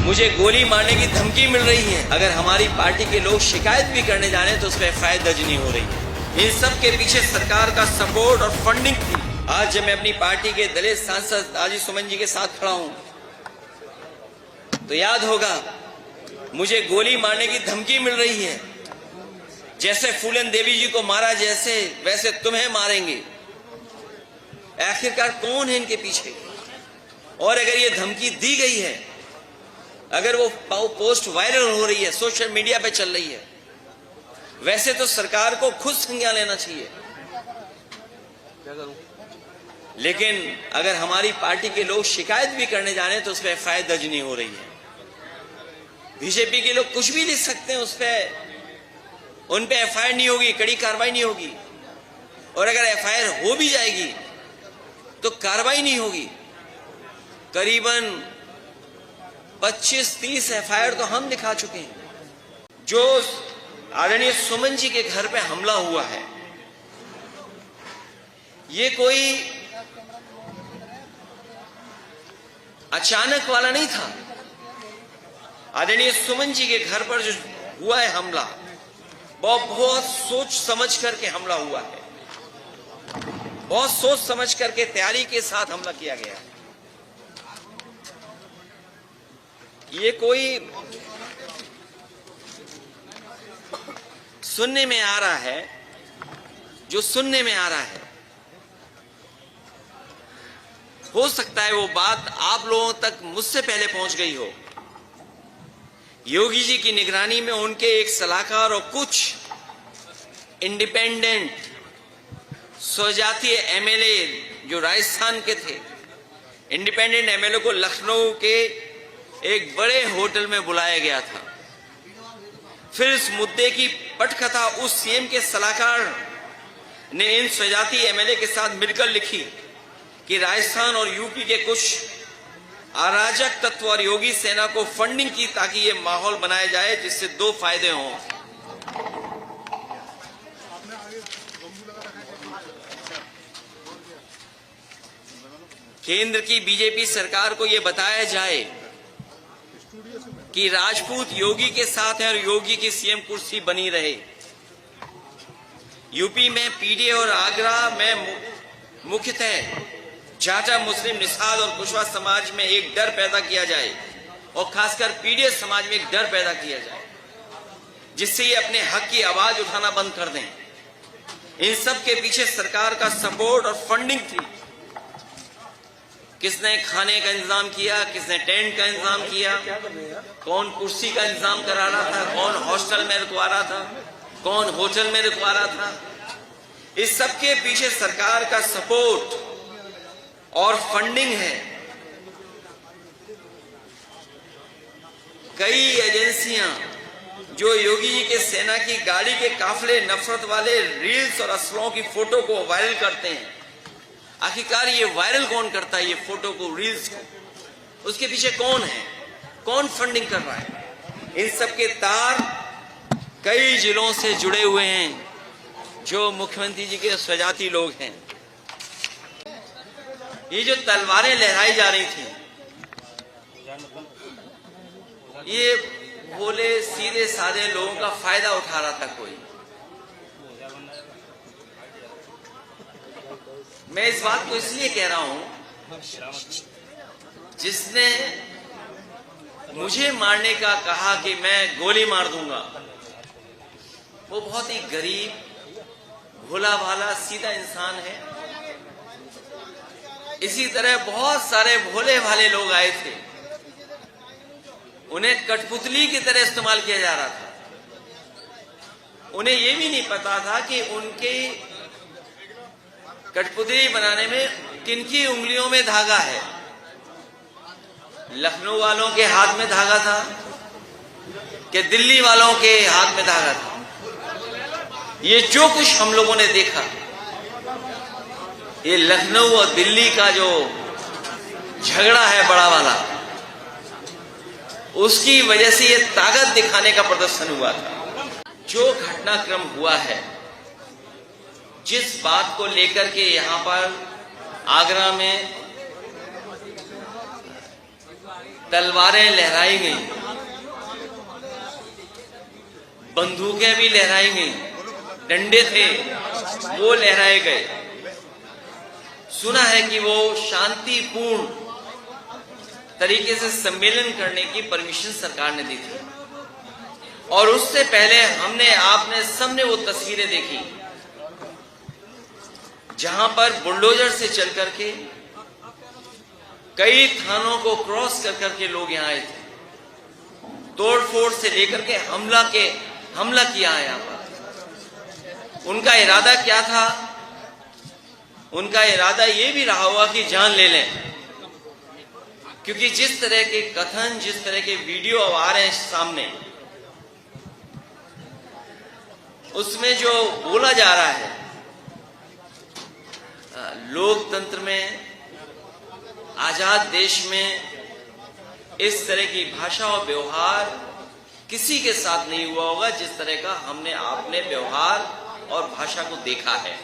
मुझे गोली मारने की धमकी मिल रही है। अगर हमारी पार्टी के लोग शिकायत भी करने जाने तो उस पर एफआईआर दर्ज नहीं हो रही है। इन सब के पीछे सरकार का सपोर्ट और फंडिंग थी। आज जब मैं अपनी पार्टी के दलित सांसद आजी सुमन जी के साथ खड़ा हूं तो याद होगा मुझे गोली मारने की धमकी मिल रही है। जैसे फूलन देवी जी को मारा जैसे वैसे तुम्हें मारेंगे। आखिरकार कौन है इनके पीछे? और अगर ये धमकी दी गई है, अगर वो पोस्ट वायरल हो रही है, सोशल मीडिया पे चल रही है, वैसे तो सरकार को खुद संज्ञान लेना चाहिए। लेकिन अगर हमारी पार्टी के लोग शिकायत भी करने जाने तो उस पर एफआईआर दर्ज नहीं हो रही है। बीजेपी के लोग कुछ भी लिख सकते हैं, उन पे एफआईआर नहीं होगी, कड़ी कार्रवाई नहीं होगी। और अगर एफआईआर हो भी जाएगी तो कार्रवाई नहीं होगी। करीबन 25-30 एफआईआर तो हम दिखा चुके हैं। जो आदरणीय सुमन जी के घर पे हमला हुआ है, ये कोई अचानक वाला नहीं था। आदरणीय सुमन जी के घर पर जो हुआ है हमला, बहुत सोच समझ करके हमला हुआ है। बहुत सोच समझ करके तैयारी के साथ हमला किया गया है। ये कोई सुनने में आ रहा है, जो सुनने में आ रहा है, हो सकता है वो बात आप लोगों तक मुझसे पहले पहुंच गई हो। योगी जी की निगरानी में उनके एक सलाहकार और कुछ इंडिपेंडेंट स्वजातीय एमएलए जो राजस्थान के थे, इंडिपेंडेंट एमएलए को लखनऊ के एक बड़े होटल में बुलाया गया था। फिर इस मुद्दे की पटकथा उस सीएम के सलाहकार ने इन स्वजातीय एमएलए के साथ मिलकर लिखी कि राजस्थान और यूपी के कुछ अराजक तत्व और योगी सेना को फंडिंग की ताकि ये माहौल बनाया जाए जिससे दो फायदे हों। केंद्र की बीजेपी सरकार को यह बताया जाए कि राजपूत योगी के साथ है और योगी की सीएम कुर्सी बनी रहे। यूपी में पीडीए और आगरा में मुख्यतः जाटा मुस्लिम निषाद और कुशवाहा समाज में एक डर पैदा किया जाए और खासकर पीडीए समाज में एक डर पैदा किया जाए जिससे ये अपने हक की आवाज उठाना बंद कर दें। इन सब के पीछे सरकार का सपोर्ट और फंडिंग थी। किसने खाने का इंतजाम किया, किसने टेंट का इंतजाम किया, कौन कुर्सी का इंतजाम करा रहा था, कौन हॉस्टल में रुकवा रहा था, कौन होटल में रुकवा रहा था। इस सब के पीछे सरकार का सपोर्ट और फंडिंग है। कई एजेंसियां जो योगी जी के सेना की गाड़ी के काफले नफरत वाले रील्स और असलों की फोटो को वायरल करते हैं। आखिरकार ये वायरल कौन करता है, ये फोटो को, रील्स को? उसके पीछे कौन है, कौन फंडिंग कर रहा है? इन सब के तार कई जिलों से जुड़े हुए हैं जो मुख्यमंत्री जी के स्वजाती लोग हैं। ये जो तलवारें लहराई जा रही थी, ये भोले सीधे साधे लोगों का फायदा उठा रहा था कोई। मैं इस बात को इसलिए कह रहा हूं, जिसने मुझे मारने का कहा कि मैं गोली मार दूंगा, वो बहुत ही गरीब, भोला भाला, सीधा इंसान है। इसी तरह बहुत सारे भोले भाले लोग आए थे, उन्हें कठपुतली की तरह इस्तेमाल किया जा रहा था। उन्हें यह भी नहीं पता था कि उनके कठपुतली बनाने में किनकी उंगलियों में धागा है। लखनऊ वालों के हाथ में धागा था कि दिल्ली वालों के हाथ में धागा था। ये जो कुछ हम लोगों ने देखा, ये लखनऊ और दिल्ली का जो झगड़ा है बड़ा वाला, उसकी वजह से ये ताकत दिखाने का प्रदर्शन हुआ था। जो घटनाक्रम हुआ है, जिस बात को लेकर के यहाँ पर आगरा में तलवारें लहराई गई, बंदूकें भी लहराई गई, डंडे थे वो लहराए गए। सुना है कि वो शांतिपूर्ण तरीके से सम्मेलन करने की परमिशन सरकार ने दी थी, और उससे पहले आपने सबने वो तस्वीरें देखी जहां पर बुलडोजर से चल करके कई थानों को क्रॉस कर करके लोग यहां आए थे, तोड़फोड़ से लेकर के हमला किया है यहां पर। उनका इरादा क्या था? उनका इरादा ये भी रहा होगा कि जान ले लें, क्योंकि जिस तरह के कथन, जिस तरह के वीडियो अब आ रहे हैं सामने, उसमें जो बोला जा रहा है, लोकतंत्र में, आजाद देश में इस तरह की भाषा और व्यवहार किसी के साथ नहीं हुआ होगा जिस तरह का आपने व्यवहार और भाषा को देखा है।